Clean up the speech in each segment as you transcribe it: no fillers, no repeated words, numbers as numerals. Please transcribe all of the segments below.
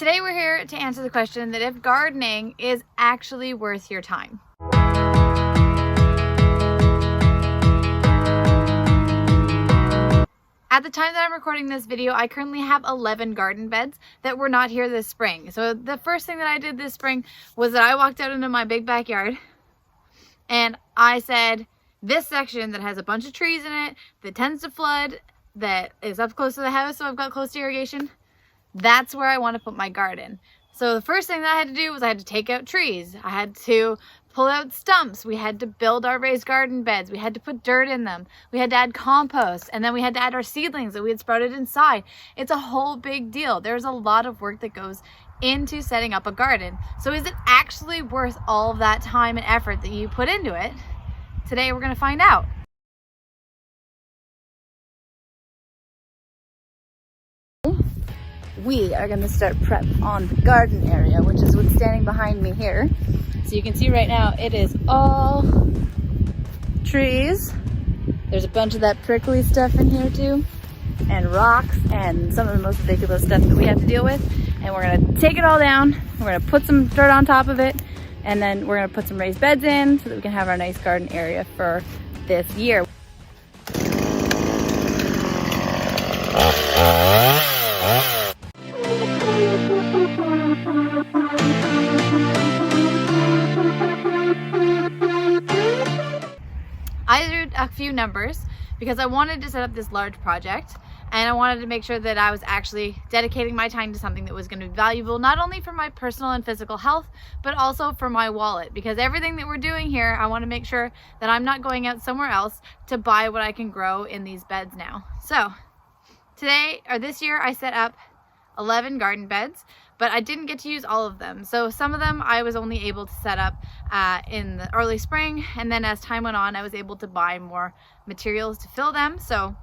Today we're here to answer the question that if gardening is actually worth your time. At the time that I'm recording this video, I currently have 11 garden beds that were not here this spring. So the first thing that I did this spring was that I walked out into my big backyard and I said, this section that has a bunch of trees in it, that tends to flood, that is up close to the house, so I've got close to irrigation, that's where I want to put my garden. So the first thing that I had to do was I had to take out trees. I had to pull out stumps. We had to build our raised garden beds. We had to put dirt in them. We had to add compost, and then we had to add our seedlings that we had sprouted inside. It's a whole big deal. There's a lot of work that goes into setting up a garden. So is it actually worth all of that time and effort that you put into it? Today we're going to find out. We are going to start prep on the garden area, which is what's standing behind me here. So you can see right now it is all trees. There's a bunch of that prickly stuff in here too, and rocks and some of the most ridiculous stuff that we have to deal with. And we're going to take it all down. We're going to put some dirt on top of it, and then we're going to put some raised beds in so that we can have our nice garden area for this year. I drew a few numbers because I wanted to set up this large project, and I wanted to make sure that I was actually dedicating my time to something that was going to be valuable, not only for my personal and physical health, but also for my wallet. Because everything that we're doing here, I want to make sure that I'm not going out somewhere else to buy what I can grow in these beds now. So this year I set up 11 garden beds, but I didn't get to use all of them. So some of them I was only able to set up in the early spring, and then as time went on I was able to buy more materials to fill them. So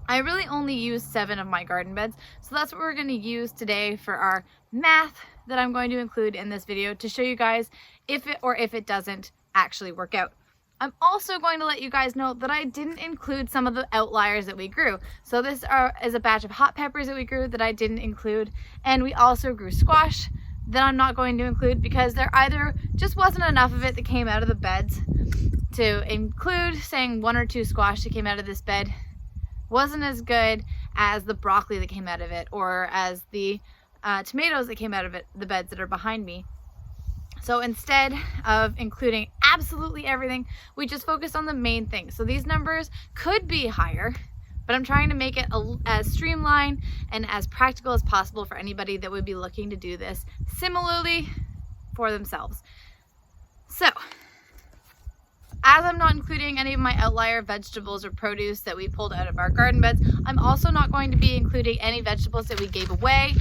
I really only used 7 of my garden beds. So that's what we're going to use today for our math that I'm going to include in this video to show you guys if it doesn't actually work out. I'm also going to let you guys know that I didn't include some of the outliers that we grew. So this is a batch of hot peppers that we grew that I didn't include, and we also grew squash that I'm not going to include because there either just wasn't enough of it that came out of the beds to include. Saying 1 or 2 squash that came out of this bed wasn't as good as the broccoli that came out of it, or as the tomatoes that came out of the beds that are behind me. So instead of including absolutely everything, we just focused on the main things. So these numbers could be higher, but I'm trying to make it as streamlined and as practical as possible for anybody that would be looking to do this similarly for themselves. So, as I'm not including any of my outlier vegetables or produce that we pulled out of our garden beds, I'm also not going to be including any vegetables that we gave away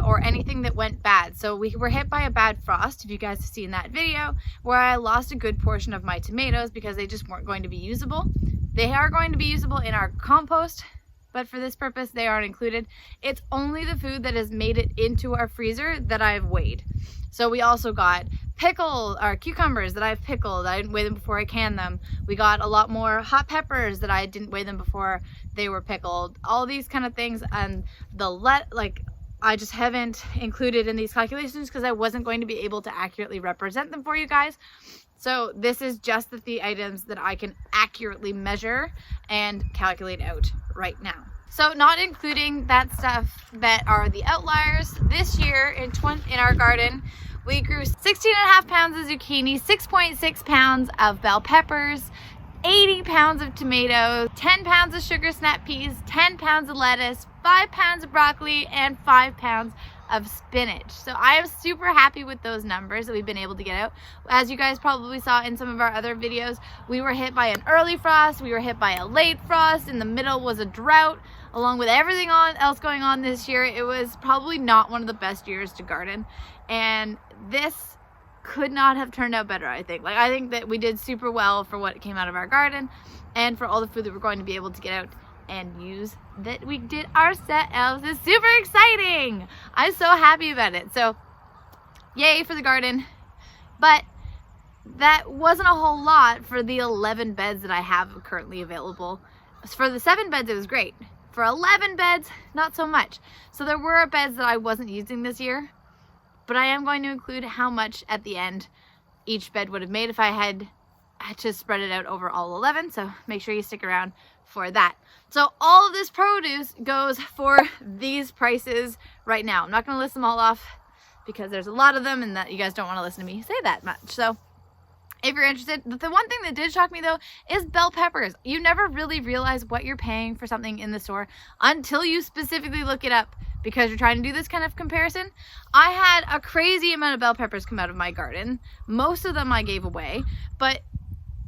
or anything that went bad. So we were hit by a bad frost, if you guys have seen that video, where I lost a good portion of my tomatoes because they just weren't going to be usable. They are going to be usable in our compost, but for this purpose they aren't included. It's only the food that has made it into our freezer that I've weighed. So we also got cucumbers that I've pickled. I didn't weigh them before I canned them. We got a lot more hot peppers that I didn't weigh them before they were pickled. All these kind of things, and I just haven't included in these calculations because I wasn't going to be able to accurately represent them for you guys. So this is just the items that I can accurately measure and calculate out right now. So not including that stuff that are the outliers, this year in our garden, we grew 16.5 pounds of zucchini, 6.6 pounds of bell peppers, 80 pounds of tomatoes, 10 pounds of sugar snap peas, 10 pounds of lettuce, 5 pounds of broccoli, and 5 pounds of spinach. So I am super happy with those numbers that we've been able to get out. As you guys probably saw in some of our other videos, we were hit by an early frost, we were hit by a late frost, in the middle was a drought. Along with everything else going on this year, it was probably not one of the best years to garden, and this could not have turned out better. I think that we did super well for what came out of our garden and for all the food that we're going to be able to get out and use that we did ourselves. It's super exciting. I'm so happy about it. So yay for the garden. But that wasn't a whole lot for the 11 beds that I have currently available. For the 7 beds, it was great. For 11 beds, not so much. So there were beds that I wasn't using this year, but I am going to include how much at the end each bed would have made if I had to spread it out over all 11. So make sure you stick around for that. So all of this produce goes for these prices right now. I'm not going to list them all off because there's a lot of them and that you guys don't want to listen to me say that much. So if you're interested, the one thing that did shock me though is bell peppers. You never really realize what you're paying for something in the store until you specifically look it up because you're trying to do this kind of comparison. I had a crazy amount of bell peppers come out of my garden. Most of them I gave away, but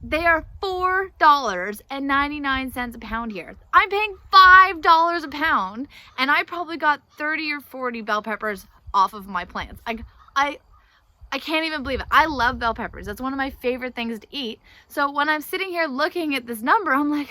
they are $4.99 a pound here. I'm paying $5 a pound and I probably got 30 or 40 bell peppers off of my plants. I can't even believe it. I love bell peppers. That's one of my favorite things to eat. So when I'm sitting here looking at this number, I'm like,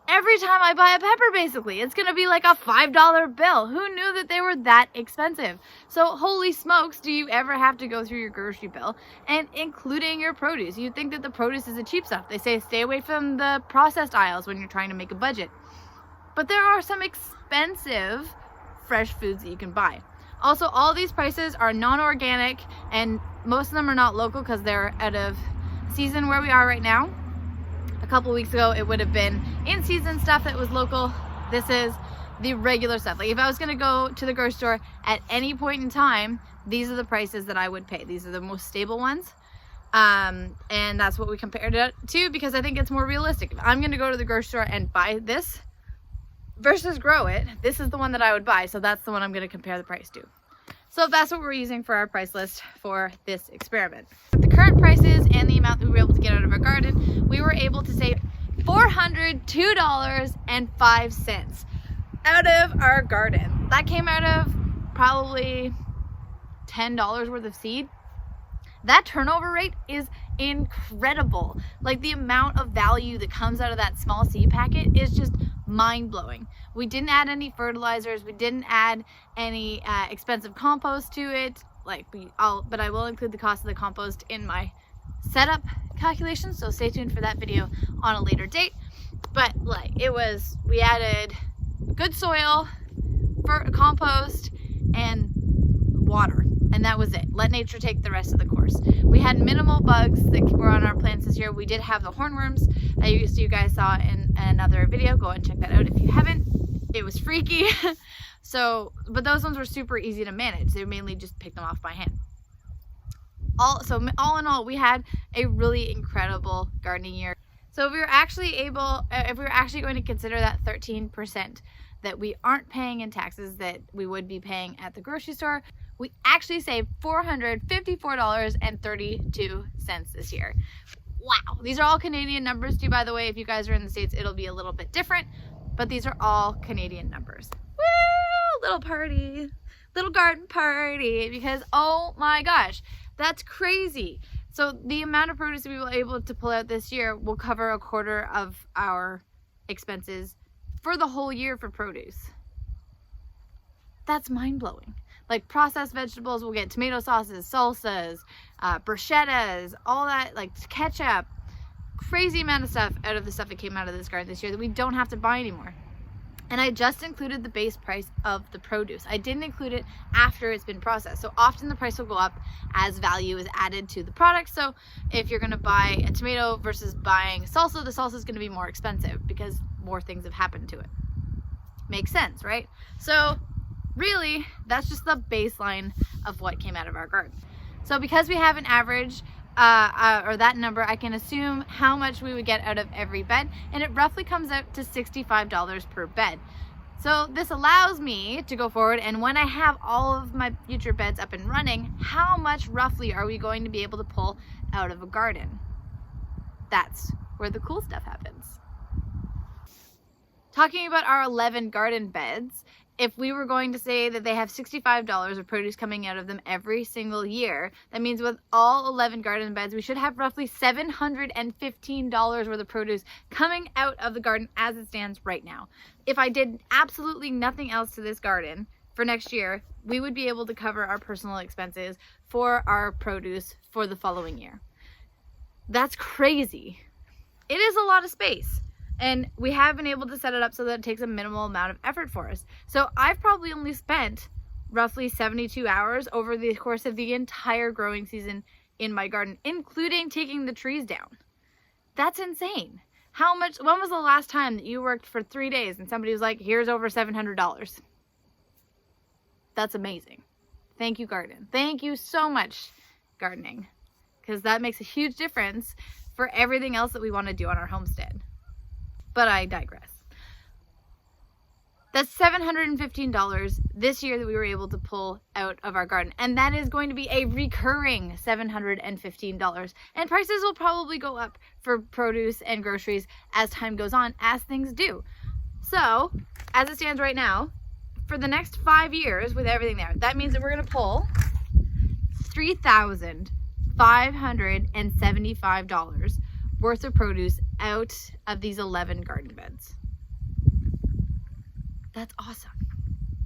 every time I buy a pepper, basically, it's going to be like a $5 bill. Who knew that they were that expensive? So holy smokes, do you ever have to go through your grocery bill and including your produce? You'd think that the produce is the cheap stuff. They say stay away from the processed aisles when you're trying to make a budget. But there are some expensive fresh foods that you can buy. Also, all these prices are non-organic and most of them are not local because they're out of season where we are right now. A couple weeks ago, it would have been in-season stuff that was local. This is the regular stuff. Like if I was gonna go to the grocery store at any point in time, these are the prices that I would pay. These are the most stable ones. And that's what we compared it to because I think it's more realistic. If I'm gonna go to the grocery store and buy this, versus grow it, this is the one that I would buy, so that's the one I'm going to compare the price to. So that's what we're using for our price list for this experiment. With the current prices and the amount that we were able to get out of our garden, we were able to save $402.05 out of our garden. That came out of probably $10 worth of seed. That turnover rate is incredible. Like the amount of value that comes out of that small seed packet is just mind-blowing. We didn't add any fertilizers. We didn't add any expensive compost to it. But I will include the cost of the compost in my setup calculations. So stay tuned for that video on a later date. But we added good soil, for compost, and water. And that was it. Let nature take the rest of the course. We had minimal bugs that were on our plants this year. We did have the hornworms that you guys saw in another video. Go and check that out if you haven't. It was freaky. But those ones were super easy to manage. They mainly just picked them off by hand. All in all, we had a really incredible gardening year. So if we were actually going to consider that 13% that we aren't paying in taxes that we would be paying at the grocery store, we actually saved $454.32 this year. Wow. These are all Canadian numbers too, by the way. If you guys are in the States, it'll be a little bit different, but these are all Canadian numbers. Woo! Little party, little garden party, because oh my gosh, that's crazy. So the amount of produce we were able to pull out this year will cover a quarter of our expenses for the whole year for produce. That's mind-blowing. Like processed vegetables, we'll get tomato sauces, salsas, bruschettas, all that, like ketchup, crazy amount of stuff out of the stuff that came out of this garden this year that we don't have to buy anymore. And I just included the base price of the produce. I didn't include it after it's been processed. So often the price will go up as value is added to the product. So if you're gonna buy a tomato versus buying salsa, the salsa is gonna be more expensive because more things have happened to it. Makes sense, right? So really, that's just the baseline of what came out of our garden. So because we have an average, or that number, I can assume how much we would get out of every bed, and it roughly comes out to $65 per bed. So this allows me to go forward, and when I have all of my future beds up and running, how much roughly are we going to be able to pull out of a garden? That's where the cool stuff happens. Talking about our 11 garden beds, if we were going to say that they have $65 of produce coming out of them every single year, that means with all 11 garden beds, we should have roughly $715 worth of produce coming out of the garden as it stands right now. If I did absolutely nothing else to this garden for next year, we would be able to cover our personal expenses for our produce for the following year. That's crazy. It is a lot of space. And we have been able to set it up so that it takes a minimal amount of effort for us. So I've probably only spent roughly 72 hours over the course of the entire growing season in my garden, including taking the trees down. That's insane. When was the last time that you worked for 3 days and somebody was like, here's over $700? That's amazing. Thank you, garden. Thank you so much, gardening, because that makes a huge difference for everything else that we want to do on our homestead. But I digress. That's $715 this year that we were able to pull out of our garden. And that is going to be a recurring $715. And prices will probably go up for produce and groceries as time goes on, as things do. So, as it stands right now, for the next 5 years with everything there, that means that we're going to pull $3,575 worth of produce out of these 11 garden beds. That's awesome.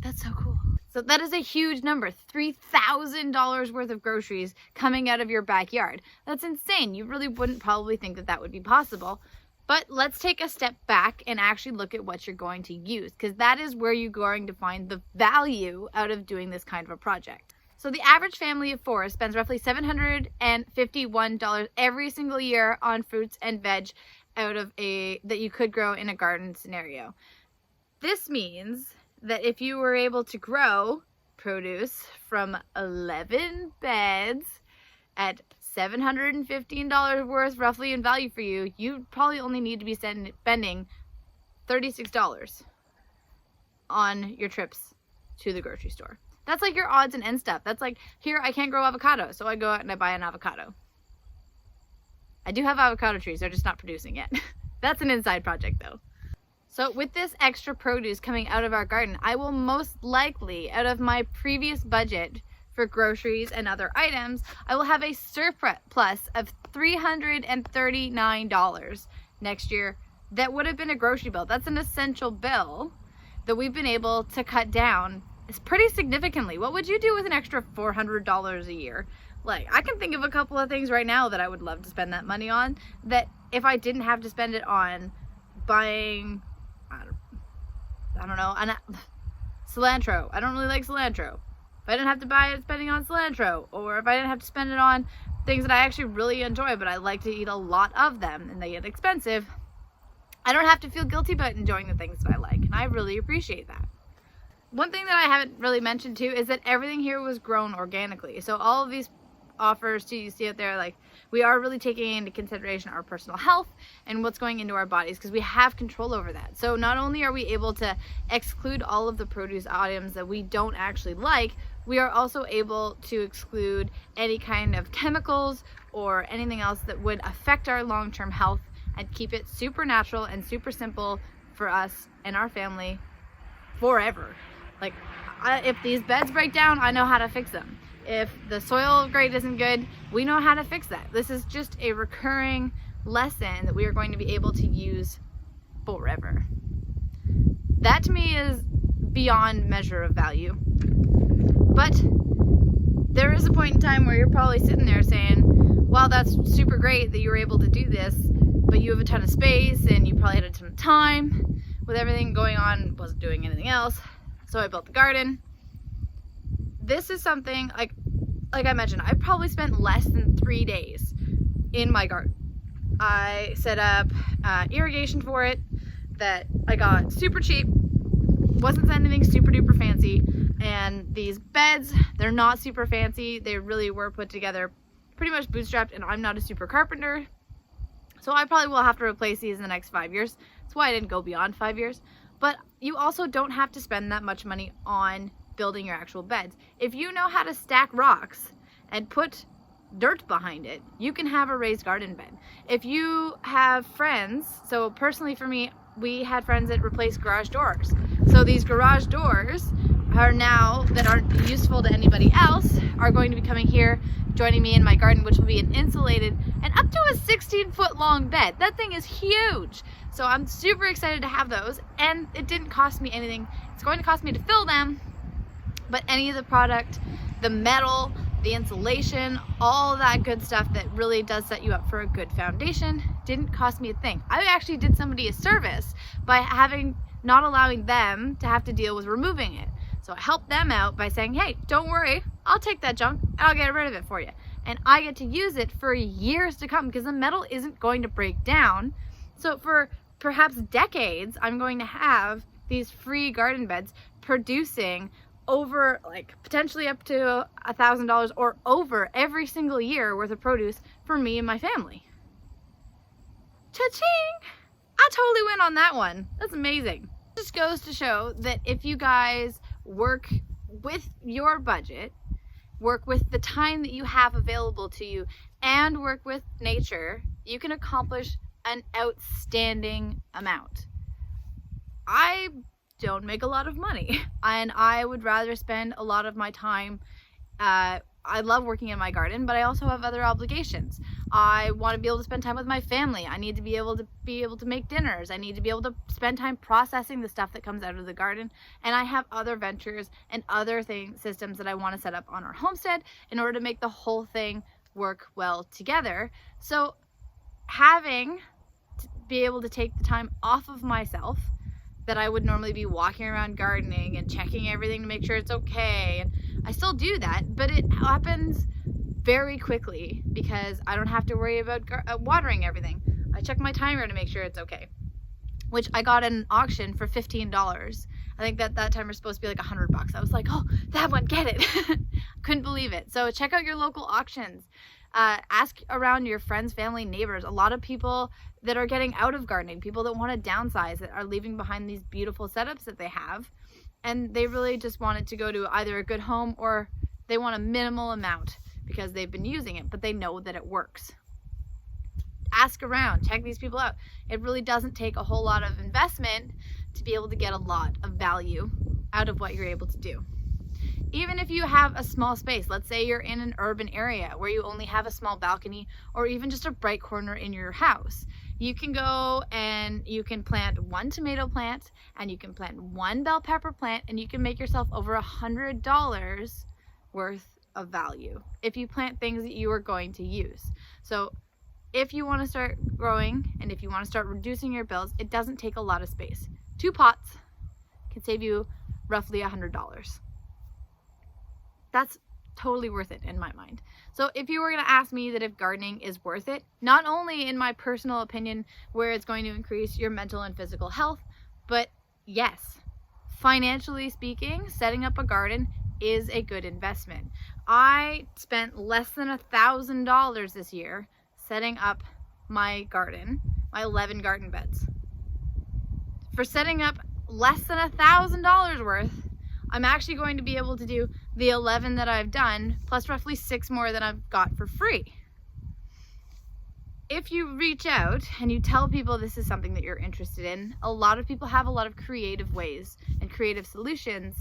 That's so cool. So that is a huge number, $3,000 worth of groceries coming out of your backyard. That's insane. You really wouldn't probably think that that would be possible. But let's take a step back and actually look at what you're going to use, because that is where you're going to find the value out of doing this kind of a project. So the average family of 4 spends roughly $751 every single year on fruits and veg that you could grow in a garden scenario. This means that if you were able to grow produce from 11 beds at $715 worth roughly in value for you, you probably only need to be spending $36 on your trips to the grocery store. That's like your odds and ends stuff. That's like, here, I can't grow avocado, so I go out and I buy an avocado. I do have avocado trees, they're just not producing yet. That's an inside project though. So with this extra produce coming out of our garden, I will most likely, out of my previous budget for groceries and other items, I will have a surplus of $339 next year that would have been a grocery bill. That's an essential bill that we've been able to cut down pretty significantly. What would you do with an extra $400 a year? Like, I can think of a couple of things right now that I would love to spend that money on, that if I didn't have to spend it on buying, I don't know, cilantro. I don't really like cilantro. If I didn't have to buy it spending on cilantro, or if I didn't have to spend it on things that I actually really enjoy, but I like to eat a lot of them and they get expensive, I don't have to feel guilty about enjoying the things that I like, and I really appreciate that. One thing that I haven't really mentioned too is that everything here was grown organically. So all of these offers too, you see out there, like, we are really taking into consideration our personal health and what's going into our bodies, because we have control over that. So not only are we able to exclude all of the produce items that we don't actually like, we are also able to exclude any kind of chemicals or anything else that would affect our long-term health, and keep it super natural and super simple for us and our family forever. Like, if these beds break down, I know how to fix them. If the soil grade isn't good, we know how to fix that. This is just a recurring lesson that we are going to be able to use forever. That to me is beyond measure of value. But there is a point in time where you're probably sitting there saying, wow, that's super great that you were able to do this, but you have a ton of space and you probably had a ton of time with everything going on, wasn't doing anything else. So I built the garden. This is something, like I mentioned, I probably spent less than 3 days in my garden. I set up irrigation for it that I got super cheap, wasn't anything super duper fancy, and these beds, they're not super fancy. They really were put together pretty much bootstrapped, and I'm not a super carpenter, so I probably will have to replace these in the next 5 years. That's why I didn't go beyond 5 years. But you also don't have to spend that much money on building your actual beds. If you know how to stack rocks and put dirt behind it, you can have a raised garden bed. If you have friends, so personally for me, we had friends that replaced garage doors. So these garage doors are now, that aren't useful to anybody else, are going to be coming here, joining me in my garden, which will be an insulated and up to a 16-foot long bed. That thing is huge. So I'm super excited to have those, and it didn't cost me anything. It's going to cost me to fill them, but any of the product, the metal, the insulation, all that good stuff that really does set you up for a good foundation, didn't cost me a thing. I actually did somebody a service by not allowing them to have to deal with removing it. So I helped them out by saying, hey, don't worry, I'll take that junk and I'll get rid of it for you. And I get to use it for years to come because the metal isn't going to break down. So for perhaps decades, I'm going to have these free garden beds producing over, like, potentially up to $1,000 or over every single year worth of produce for me and my family. Cha-ching! I totally win on that one. That's amazing. It just goes to show that if you guys work with your budget, work with the time that you have available to you, and work with nature, you can accomplish an outstanding amount. I don't make a lot of money, and I would rather spend a lot of my time, I love working in my garden, but I also have other obligations. I want to be able to spend time with my family. I need to be able to make dinners. I need to be able to spend time processing the stuff that comes out of the garden. And I have other ventures and other systems that I want to set up on our homestead in order to make the whole thing work well together. So having to be able to take the time off of myself that I would normally be walking around gardening and checking everything to make sure it's okay. And I still do that, but it happens very quickly because I don't have to worry about watering everything. I check my timer to make sure it's okay, which I got at an auction for $15. I think that timer is supposed to be like $100. I was like, oh, that one, get it. Couldn't believe it. So check out your local auctions. Ask around your friends, family, neighbors. A lot of people that are getting out of gardening, people that want to downsize, that are leaving behind these beautiful setups that they have, and they really just want it to go to either a good home or they want a minimal amount because they've been using it, but they know that it works. Ask around, check these people out. It really doesn't take a whole lot of investment to be able to get a lot of value out of what you're able to do. Even if you have a small space, let's say you're in an urban area where you only have a small balcony or even just a bright corner in your house, you can go and you can plant one tomato plant and you can plant one bell pepper plant and you can make yourself over $100 worth of value if you plant things that you are going to use. So if you want to start growing and if you want to start reducing your bills, it doesn't take a lot of space. 2 pots can save you roughly $100. That's totally worth it in my mind. So if you were going to ask me that if gardening is worth it, not only in my personal opinion where it's going to increase your mental and physical health, but yes, financially speaking, setting up a garden is a good investment. I spent less than $1,000 this year setting up my garden, my 11 garden beds. For setting up less than $1,000 worth, I'm actually going to be able to do the 11 that I've done, plus roughly 6 more that I've got for free. If you reach out and you tell people this is something that you're interested in, a lot of people have a lot of creative ways and creative solutions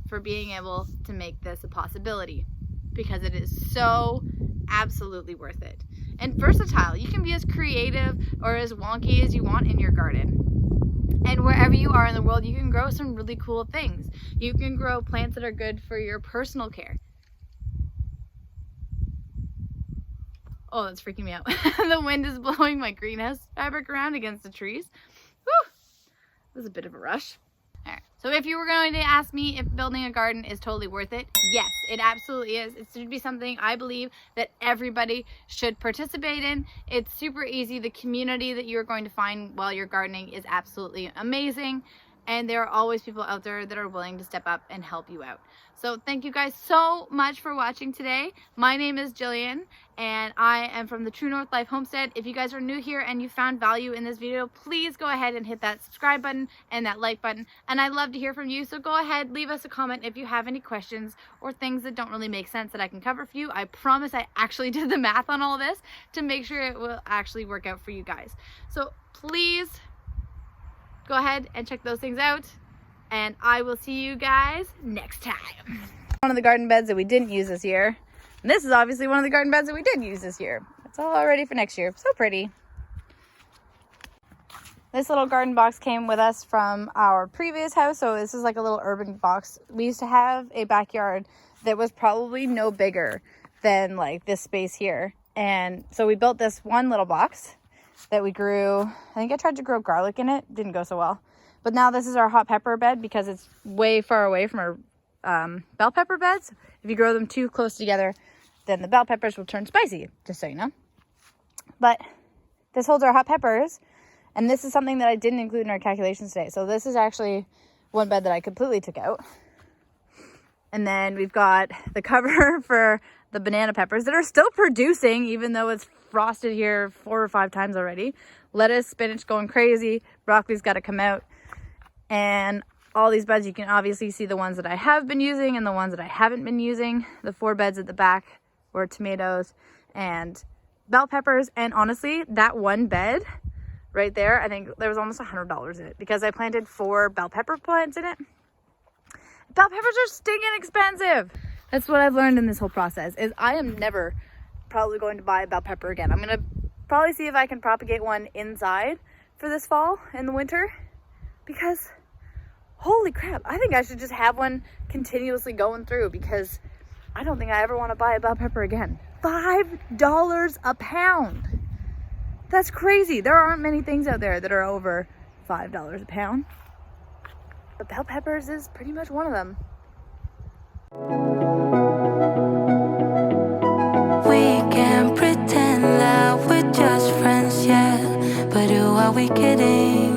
for being able to make this a possibility because it is so absolutely worth it. And versatile. You can be as creative or as wonky as you want in your garden. And wherever you are in the world, you can grow some really cool things. You can grow plants that are good for your personal care. Oh, that's freaking me out. The wind is blowing my greenhouse fabric around against the trees. Whew! This is a bit of a rush. All right. So if you were going to ask me if building a garden is totally worth it, yes, it absolutely is. It should be something I believe that everybody should participate in. It's super easy. The community that you're going to find while you're gardening is absolutely amazing. And there are always people out there that are willing to step up and help you out. So thank you guys so much for watching today. My name is Jillian and I am from the True North Life Homestead. If you guys are new here and you found value in this video, please go ahead and hit that subscribe button and that like button. And I'd love to hear from you. So go ahead, leave us a comment if you have any questions or things that don't really make sense that I can cover for you. I promise I actually did the math on all of this to make sure it will actually work out for you guys. So please go ahead and check those things out, and I will see you guys next time. One of the garden beds that we didn't use this year, and this is obviously one of the garden beds that we did use this year. It's all ready for next year. So pretty. This little garden box came with us from our previous house, so this is like a little urban box. We used to have a backyard that was probably no bigger than like this space here. And so we built this one little box that we grew. I think I tried to grow garlic in it. Didn't go so well. But now this is our hot pepper bed because it's way far away from our bell pepper beds. If you grow them too close together, then the bell peppers will turn spicy, just so you know. But this holds our hot peppers. And this is something that I didn't include in our calculations today. So this is actually one bed that I completely took out. And then we've got the cover for the banana peppers that are still producing, even though it's frosted here 4 or 5 times already. Lettuce, spinach going crazy. Broccoli's got to come out. And all these beds, you can obviously see the ones that I have been using and the ones that I haven't been using. The 4 beds at the back were tomatoes and bell peppers. And honestly, that one bed right there, I think there was almost $100 in it because I planted 4 bell pepper plants in it. Bell peppers are stinking expensive. That's what I've learned in this whole process is I am never probably going to buy a bell pepper again. I'm going to probably see if I can propagate one inside for this fall and the winter because holy crap, I think I should just have one continuously going through because I don't think I ever want to buy a bell pepper again. $5 a pound. That's crazy. There aren't many things out there that are over $5 a pound. But bell peppers is pretty much one of them. We can pretend that we're just friends, yeah. But who are we kidding?